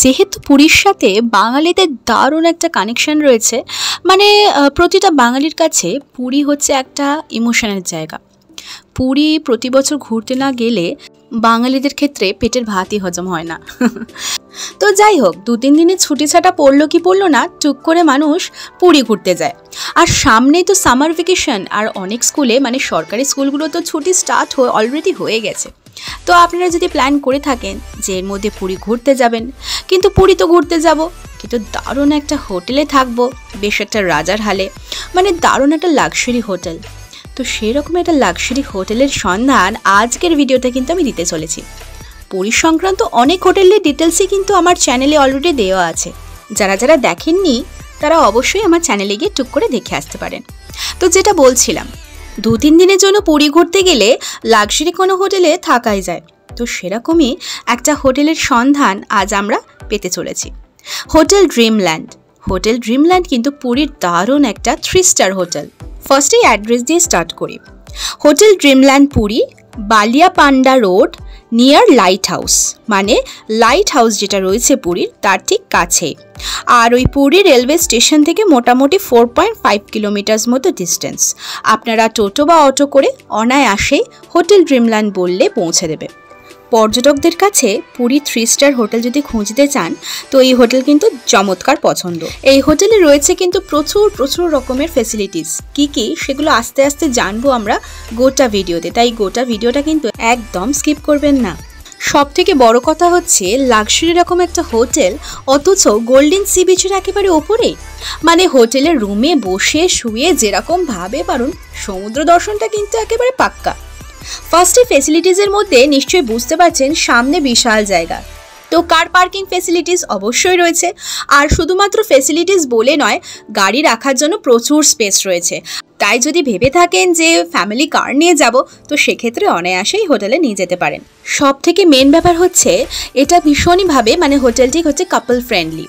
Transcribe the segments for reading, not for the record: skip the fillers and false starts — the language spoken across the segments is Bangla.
যেহেতু পুরীর সাথে বাঙালিদের দারুণ একটা কানেকশন রয়েছে, মানে প্রতিটা বাঙালির কাছে পুরী হচ্ছে একটা ইমোশনের জায়গা। পুরী প্রতি বছর ঘুরতে না গেলে বাঙালিদের ক্ষেত্রে পেটের ভাতই হজম হয় না। তো যাই হোক, 2-3 দিনের ছুটি ছাটা পড়লো কি পড়লো না, টুক করে মানুষ পুরী ঘুরতে যায়। আর সামনেই তো সামার ভ্যাকেশন, আর অনেক স্কুলে মানে সরকারি স্কুলগুলো তো ছুটি স্টার্ট অলরেডি হয়ে গেছে। তো আপনারা যদি প্ল্যান করে থাকেন যে এর মধ্যে পুরী ঘুরতে যাবেন, কিন্তু পুরী তো ঘুরতে যাব, কিন্তু দারুণ একটা হোটেলে থাকবো, বেশ একটা রাজার হালে, মানে দারুণ একটা লাক্সারি হোটেল। তো সেরকম একটা লাক্সারি হোটেলের সন্ধান আজকের ভিডিওতে কিন্তু আমি দিতে চলেছি। পুরী সংক্রান্ত অনেক হোটেলের ডিটেলসই কিন্তু আমার চ্যানেলে অলরেডি দেওয়া আছে। যারা যারা দেখেননি তারা অবশ্যই আমার চ্যানেলে গিয়ে টুক করে দেখে আসতে পারেন। তো যেটা বলছিলাম, 2-3 দিনের জন্য পুরী ঘুরতে গেলে লাক্সারি কোনো হোটেলে থাকাই যায়। তো সেরকমই একটা হোটেলের সন্ধান আজ আমরা পেতে চলেছি, হোটেল ড্রিমল্যান্ড। হোটেল ড্রিমল্যান্ড কিন্তু পুরীর দারুণ একটা 3 স্টার হোটেল। ফার্স্টেই অ্যাড্রেস দিয়ে স্টার্ট করি। Hotel Dreamland Puri, Baliapanda road, near lighthouse, মানে লাইট হাউস যেটা রয়েছে পুরীর তার ঠিক কাছেই। আর ওই পুরী রেলওয়ে স্টেশন থেকে মোটামুটি 4.5 কিলোমিটার মতো ডিস্টেন্স। আপনারা টোটো বা অটো করে অনায়াসেই হোটেল ড্রিমল্যান্ড বললে পৌঁছে দেবে। পর্যটকদের কাছে পুরী 3 স্টার হোটেল যদি খুঁজতে চান তো এই হোটেল কিন্তু চমৎকার পছন্দ। এই হোটেলে রয়েছে কিন্তু প্রচুর রকমের ফেসিলিটিস। কি সেগুলো আস্তে আস্তে জানবো আমরা গোটা ভিডিওতে, তাই গোটা ভিডিওটা কিন্তু একদম স্কিপ করবেন না। সব থেকে বড় কথা হচ্ছে লাক্সারি রকম একটা হোটেল, অথচ গোল্ডেন সি বিচের একেবারে ওপরে, মানে হোটেলের রুমে বসে শুয়ে যেরকম ভাবে পারুন সমুদ্র দর্শনটা কিন্তু একেবারে পাক্কা। ফার্স্টে ফেসিলিটিসের মধ্যে নিশ্চয়ই বুঝতে পারছেন সামনে বিশাল জায়গা, তো কার পার্কিং ফেসিলিটিস অবশ্যই রয়েছে। আর শুধুমাত্র ফেসিলিটিস বলে নয়, গাড়ি রাখার জন্য প্রচুর স্পেস রয়েছে। তাই যদি ভেবে থাকেন যে ফ্যামিলি কার নিয়ে যাব, তো সেক্ষেত্রে অনায়াসেই হোটেলে নিয়ে যেতে পারেন। সব থেকে মেন ব্যাপার হচ্ছে এটা ভীষণইভাবে মানে হোটেলটি হচ্ছে কাপল ফ্রেন্ডলি।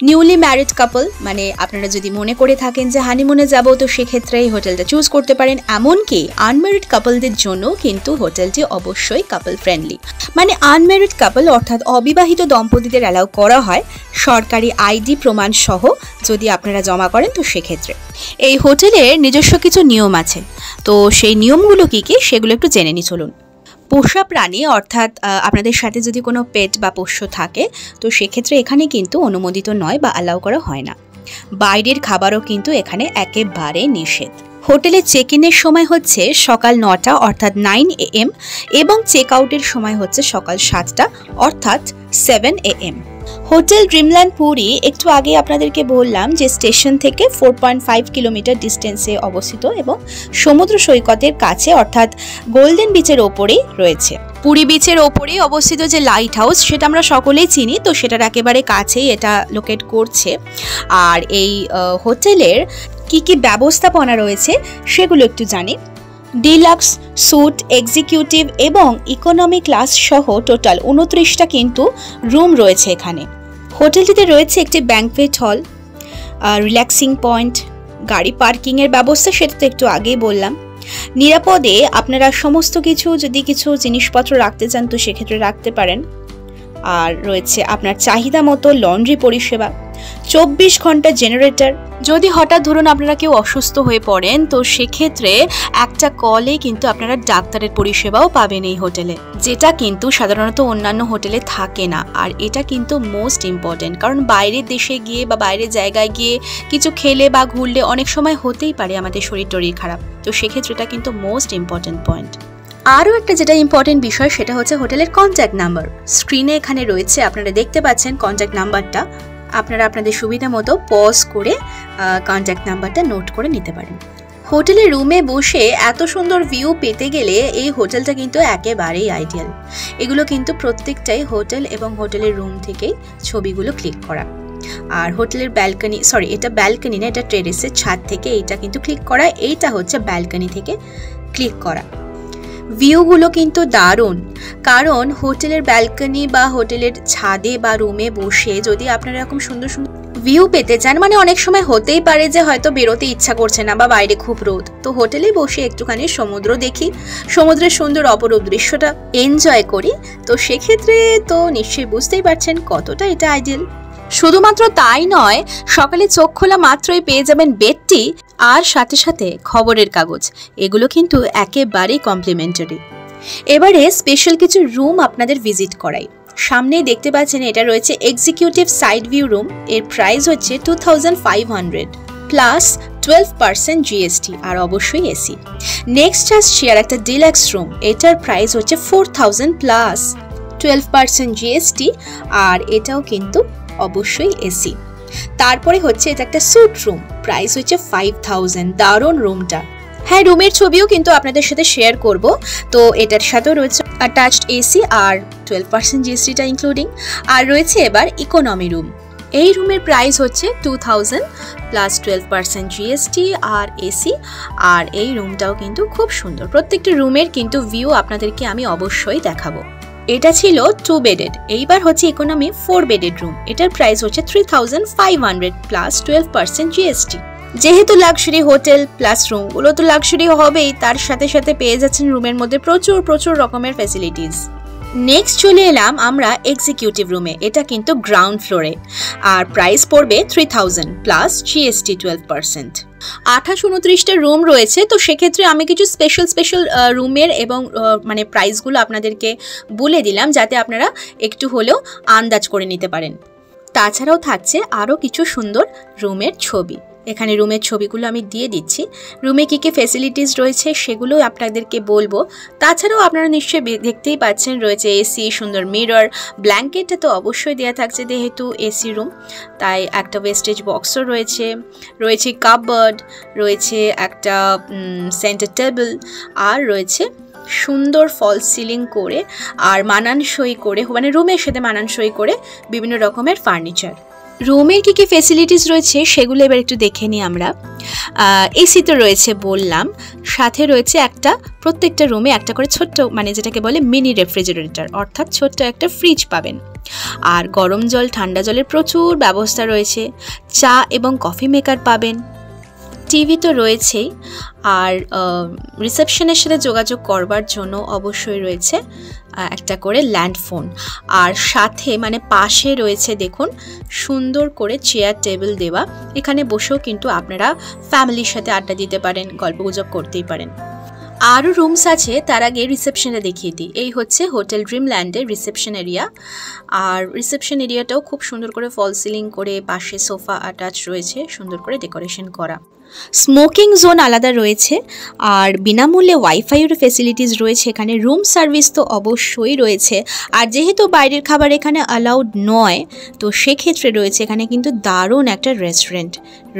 নিউলি ম্যারিড কাপল, মানে আপনারা যদি মনে করে থাকেন যে হানিমুনে যাব, তো সেক্ষেত্রে এই হোটেলটা চুজ করতে পারেন। এমনকি আনম্যারিড কাপলদের জন্য কিন্তু হোটেলটি অবশ্যই কাপল ফ্রেন্ডলি, মানে আনম্যারিড কাপল অর্থাৎ অবিবাহিত দম্পতিদের অ্যালাউ করা হয় সরকারি আইডি প্রমাণ সহ যদি আপনারা জমা করেন। তো সেক্ষেত্রে এই হোটেলের নিজস্ব কিছু নিয়ম আছে, তো সেই নিয়মগুলো কি সেগুলো একটু জেনে নিই চলুন। পোষা প্রাণী অর্থাৎ আপনাদের সাথে যদি কোনো পেট বা পোষ্য থাকে, তো সেক্ষেত্রে এখানে কিন্তু অনুমোদিত নয় বা অ্যালাউ করা হয় না। বাইরের খাবারও কিন্তু এখানে একেবারে নিষেধ। হোটেলে চেক ইনের সময় হচ্ছে সকাল 9টা অর্থাৎ 9 AM, এবং চেক আউটের সময় হচ্ছে সকাল 7টা অর্থাৎ 7 AM। হোটেল ড্রিমল্যান্ড পুরী একটু আগে আপনাদেরকে বললাম যে স্টেশন থেকে 4.5 কিলোমিটার ডিস্টেন্সে অবস্থিত এবং সমুদ্র সৈকতের কাছে অর্থাৎ গোল্ডেন বিচের ওপরেই রয়েছে। পুরী বিচের ওপরেই অবস্থিত যে লাইট হাউস, সেটা আমরা সকলেই চিনি, তো সেটার একেবারে কাছেই এটা লোকেট করছে। আর এই হোটেলের কি ব্যবস্থাপনা রয়েছে সেগুলো একটু জানি। ডিলাক্স, স্যুট, এক্সিকিউটিভ এবং ইকোনমি ক্লাস সহ টোটাল 29টা কিন্তু রুম রয়েছে এখানে। হোটেলটিতে রয়েছে একটি ব্যাংকুয়েট হল, রিল্যাক্সিং পয়েন্ট, গাড়ি পার্কিংয়ের ব্যবস্থা সেটা তো একটু আগেই বললাম। নিরাপদে আপনারা সমস্ত কিছু যদি কিছু জিনিসপত্র রাখতে চান তো সেক্ষেত্রে রাখতে পারেন। আর রয়েছে আপনার চাহিদা মতো লন্ড্রি পরিষেবা, 24 ঘন্টা জেনারেটর। যদি হঠাৎ ধরুন আপনারা কেউ অসুস্থ হয়ে পড়েন, তো সেক্ষেত্রে একটা কলে কিন্তু আপনারা ডাক্তারের পরিষেবাও পাবেন এই হোটেলে, যেটা কিন্তু সাধারণত অন্যান্য হোটেলে থাকে না। আর এটা কিন্তু মোস্ট ইম্পর্টেন্ট, কারণ বাইরের দেশে গিয়ে বা বাইরের জায়গায় গিয়ে কিছু খেলে বা ঘুরলে অনেক সময় হতেই পারে আমাদের শরীর খারাপ, তো সেক্ষেত্রে এটা কিন্তু মোস্ট ইম্পর্টেন্ট পয়েন্ট। আরও একটা যেটা ইম্পর্টেন্ট বিষয় সেটা হচ্ছে হোটেলের কন্ট্যাক্ট নাম্বার। স্ক্রিনে এখানে রয়েছে, আপনারা দেখতে পাচ্ছেন কন্ট্যাক্ট নাম্বারটা। আপনারা আপনাদের সুবিধা মতো পজ করে কন্ট্যাক্ট নাম্বারটা নোট করে নিতে পারেন। হোটেলের রুমে বসে এত সুন্দর ভিউ পেতে গেলে এই হোটেলটা কিন্তু একেবারেই আইডিয়াল। এগুলো কিন্তু প্রত্যেকটাই হোটেল এবং হোটেলের রুম থেকেই ছবিগুলো ক্লিক করা। আর হোটেলের ব্যালকনি, এটা ব্যালকনি না, এটা টেরেসের ছাদ থেকে এইটা কিন্তু ক্লিক করা, এইটা হচ্ছে ব্যালকনি থেকে ক্লিক করা। ভিউগুলো কিন্তু দারুণ, কারণ হোটেলের ব্যালকনি বা হোটেলের ছাদে বা রুমে বসে যদি আপনারা এরকম সুন্দর সুন্দর ভিউ পেতে চান, মানে অনেক সময় হতেই পারে যে হয়তো বেরোতে ইচ্ছা করছে না বা বাইরে খুব রোদ, তো হোটেলে বসে একটুখানি সমুদ্র দেখি, সমুদ্রের সুন্দর অপরূপ দৃশ্যটা এনজয় করি, তো সেক্ষেত্রে তো নিশ্চয়ই বুঝতেই পারছেন কতটা এটা আইডিয়াল। শুধুমাত্র তাই নয়, সকালে চোখ খোলা মাত্রই পেয়ে যাবেন বেডটি আর সাথে সাথে খবরের কাগজ, এগুলো কিন্তু একেবারেই কমপ্লিমেন্টারি। এবারে স্পেশাল কিছু রুম আপনাদের ভিজিট করাই। সামনেই দেখতে পাচ্ছেন এটা রয়েছে এক্সিকিউটিভ সাইড ভিউ রুম, এর প্রাইস হচ্ছে 2500 প্লাস 12% জিএসটি আর অবশ্যই এসি। নেক্সট আসছি আর একটা ডিলাক্স রুম, এটার প্রাইস হচ্ছে 4000 প্লাস 12% জিএসটি আর এটাও কিন্তু অবশ্যই এসি। তারপরে হচ্ছে এটা একটা স্যুট রুম, প্রাইস হচ্ছে 5000। দারুণ রুমটা। হ্যাঁ, রুমের ছবিও কিন্তু আপনাদের সাথে শেয়ার করব। তো এটার সাথেও রয়েছে অ্যাটাচড এসি আর 12% জিএসটিটা ইনক্লুডিং। আর রয়েছে এবার ইকোনমি রুম, এই রুমের প্রাইস হচ্ছে 2000 প্লাস 12% জিএসটি আর এসি। আর এই রুমটাও কিন্তু খুব সুন্দর। প্রত্যেকটা রুমের কিন্তু ভিউ আপনাদেরকে আমি অবশ্যই দেখাবো। এটা ছিল 2 বেডেড, এইবার হচ্ছে ইকোনমি 4 বেডেড রুম, এটার প্রাইস হচ্ছে 3500 প্লাস 12% জিএসটি। যেহেতু লাক্সারি হোটেল প্লাস রুমগুলো তো লাক্সারি হবেই, তার সাথে সাথে পেয়ে যাচ্ছেন রুমের মধ্যে প্রচুর প্রচুর রকমের ফ্যাসিলিটিস। নেক্সট চলে এলাম আমরা এক্সিকিউটিভ রুমে, এটা কিন্তু গ্রাউন্ড ফ্লোরে আর প্রাইস পড়বে 3000 প্লাস জিএসটি 12%। 28-29টা রুম রয়েছে, তো সেক্ষেত্রে আমি কিছু স্পেশাল রুমের এবং মানে প্রাইসগুলো আপনাদেরকে বলে দিলাম যাতে আপনারা একটু হলেও আন্দাজ করে নিতে পারেন। তাছাড়াও থাকছে আরও কিছু সুন্দর রুমের ছবি, এখানে রুমের ছবিগুলো আমি দিয়ে দিচ্ছি। রুমে কী কী ফ্যাসিলিটিস রয়েছে সেগুলো আপনাদেরকে বলবো। তাছাড়াও আপনারা নিশ্চয়ই দেখতেই পাচ্ছেন রয়েছে এসি, সুন্দর মিরর, ব্ল্যাঙ্কেটটা তো অবশ্যই দেওয়া থাকছে যেহেতু এসি রুম, তাই একটা ওয়েস্টেজ বক্সও রয়েছে, রয়েছে কাপবোর্ড, রয়েছে একটা সেন্টার টেবিল, আর রয়েছে সুন্দর ফলস সিলিং করে আর মানানসই করে, মানে রুমের সাথে মানানসই করে বিভিন্ন রকমের ফার্নিচার। রুমের কী কী ফেসিলিটিস রয়েছে সেগুলো এবার একটু দেখে নিই আমরা। এসি তো রয়েছে বললাম, সাথে রয়েছে একটা প্রত্যেকটা রুমে একটা করে ছোট্ট, মানে যেটাকে বলে মিনি রেফ্রিজারেটর, অর্থাৎ ছোট্ট একটা ফ্রিজ পাবেন। আর গরম জল ঠান্ডা জলের প্রচুর ব্যবস্থা রয়েছে, চা এবং কফি মেকার পাবেন, টিভি তো রয়েছেই। আর রিসেপশনের সাথে যোগাযোগ করবার জন্য অবশ্যই রয়েছে একটা করে ল্যান্ড ফোন, আর সাথে মানে পাশে রয়েছে দেখুন সুন্দর করে চেয়ার টেবিল দেওয়া, এখানে বসেও কিন্তু আপনারা ফ্যামিলির সাথে আড্ডা দিতে পারেন, গল্পগুজব করতেই পারেন। আরও রুমস আছে, তার আগে রিসেপশনে দেখিয়ে দিই। এই হচ্ছে হোটেল ড্রিমল্যান্ডের রিসেপশন এরিয়া, আর রিসেপশন এরিয়াটাও খুব সুন্দর করে ফল সিলিং করে, পাশে সোফা অ্যাটাচ রয়েছে, সুন্দর করে ডেকোরেশন করা। স্মোকিং জোন আলাদা রয়েছে, আর বিনামূল্যে ওয়াইফাইয়ের ফেসিলিটিস রয়েছে এখানে। রুম সার্ভিস তো অবশ্যই রয়েছে, আর যেহেতু বাইরের খাবার এখানে অ্যালাউড নয়, তো সেক্ষেত্রে রয়েছে এখানে কিন্তু দারুণ একটা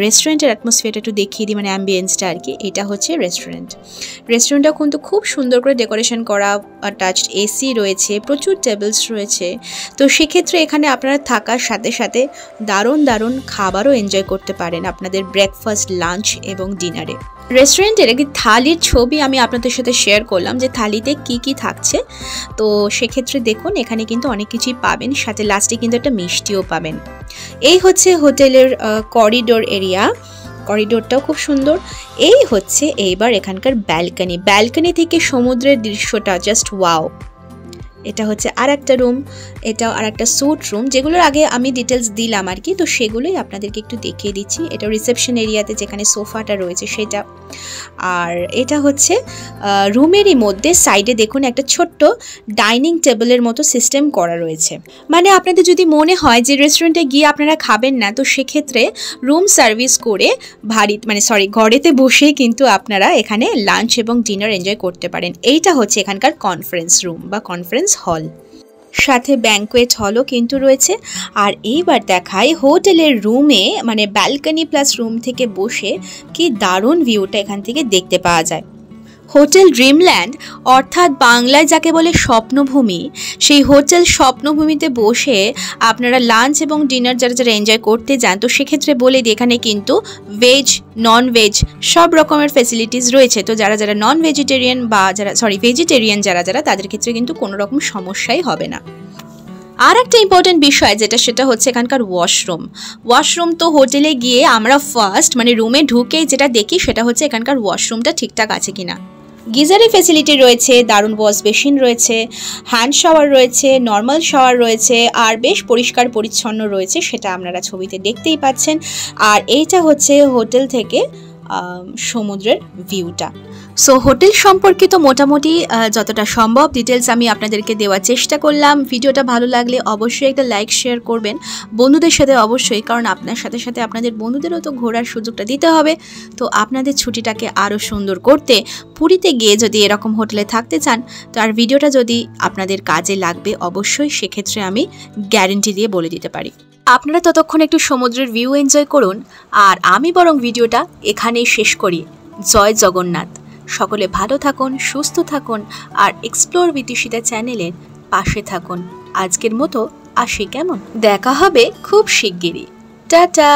রেস্টুরেন্টের অ্যাটমসফিয়ারটা একটু দেখিয়ে দিই, মানে অ্যাম্বিয়েন্সটা আর কি। এটা হচ্ছে রেস্টুরেন্টটা কিন্তু খুব সুন্দর করে ডেকোরেশন করা, অ্যাটাচড এসি রয়েছে, প্রচুর টেবিলস রয়েছে, তো সেক্ষেত্রে এখানে আপনারা থাকার সাথে সাথে দারুণ খাবারও এনজয় করতে পারেন আপনাদের ব্রেকফাস্ট, লাঞ্চ এবং ডিনারে। রেস্টুরেন্টের একটি থালির ছবি আমি আপনাদের সাথে শেয়ার করলাম যে থালিতে কি কি থাকছে, তো সেক্ষেত্রে দেখুন এখানে কিন্তু অনেক কিছুই পাবেন, সাথে লাস্টে কিন্তু একটা মিষ্টিও পাবেন। এই হচ্ছে হোটেলের করিডোর এরিয়া, করিডোরটাও খুব সুন্দর। এই হচ্ছে এইবার এখানকার ব্যালকনি থেকে সমুদ্রের দৃশ্যটা জাস্ট ওয়াও। এটা হচ্ছে আর একটা রুম, এটাও আর একটা স্যুট রুম, যেগুলোর আগে আমি ডিটেলস দিলাম আর কি, তো সেগুলোই আপনাদেরকে একটু দেখিয়ে দিচ্ছি। এটা রিসেপশন এরিয়াতে যেখানে সোফাটা রয়েছে সেটা। আর এটা হচ্ছে রুমেরই মধ্যে সাইডে দেখুন একটা ছোট্ট ডাইনিং টেবিলের মতো সিস্টেম করা রয়েছে, মানে আপনাদের যদি মনে হয় যে রেস্টুরেন্টে গিয়ে আপনারা খাবেন না, তো সেক্ষেত্রে রুম সার্ভিস করে ঘরেতে বসেই কিন্তু আপনারা এখানে লাঞ্চ এবং ডিনার এনজয় করতে পারেন। এইটা হচ্ছে এখানকার কনফারেন্স রুম বা কনফারেন্স হল, সাথে ব্যাঙ্কোয়েট হলও কিন্তু রয়েছে। আর এইবার দেখাই হোটেলের রুমে, মানে ব্যালকনি প্লাস রুম থেকে বসে কি দারুণ ভিউটা এখান থেকে দেখতে পাওয়া যায়। হোটেল ড্রিমল্যান্ড অর্থাৎ বাংলায় যাকে বলে স্বপ্নভূমি, সেই হোটেল স্বপ্নভূমিতে বসে আপনারা লাঞ্চ এবং ডিনার যারা যারা এনজয় করতে যান, তো সেক্ষেত্রে বলে দিই এখানে কিন্তু ভেজ নন ভেজ সব রকমের ফেসিলিটিস রয়েছে। তো যারা যারা নন ভেজিটেরিয়ান বা ভেজিটেরিয়ান যারা যারা তাদের ক্ষেত্রে কিন্তু কোনো রকম সমস্যাই হবে না। আর একটা ইম্পর্টেন্ট বিষয় সেটা হচ্ছে এখানকার ওয়াশরুম। তো হোটেলে গিয়ে আমরা ফার্স্ট রুমে ঢুকেই যেটা দেখি সেটা হচ্ছে এখানকার ওয়াশরুমটা ঠিকঠাক আছে কিনা। গিজারের ফেসিলিটি রয়েছে, দারুণ ওয়াশ বেসিন রয়েছে, হ্যান্ড শাওয়ার রয়েছে, নর্মাল শাওয়ার রয়েছে, আর বেশ পরিষ্কার পরিচ্ছন্ন রয়েছে, সেটা আপনারা ছবিতে দেখতেই পাচ্ছেন। আর এইটা হচ্ছে হোটেল থেকে সমুদ্রের ভিউটা। সো হোটেল সম্পর্কিত মোটামুটি যতটা সম্ভব ডিটেলস আমি আপনাদেরকে দেওয়ার চেষ্টা করলাম। ভিডিওটা ভালো লাগলে অবশ্যই একটা লাইক শেয়ার করবেন বন্ধুদের সাথে অবশ্যই, কারণ আপনার সাথে সাথে আপনাদের বন্ধুদেরও তো ঘোরার সুযোগটা দিতে হবে। তো আপনাদের ছুটিটাকে আরও সুন্দর করতে পুরীতে গিয়ে যদি এরকম হোটেলে থাকতে চান, তো আর ভিডিওটা যদি আপনাদের কাজে লাগবে অবশ্যই সেক্ষেত্রে আমি গ্যারেন্টি দিয়ে বলে দিতে পারি। আপনারা ততক্ষণ একটু সমুদ্রের ভিউ এনজয় করুন, আর আমি বরং ভিডিওটা এখানেই শেষ করি। জয় জগন্নাথ। সকলে ভালো থাকুন, সুস্থ থাকুন, আর এক্সপ্লোর উইথ ঈশিতা চ্যানেলের পাশে থাকুন। আজকের মতো আসি, কেমন? দেখা হবে খুব শিগগিরই। টাটা।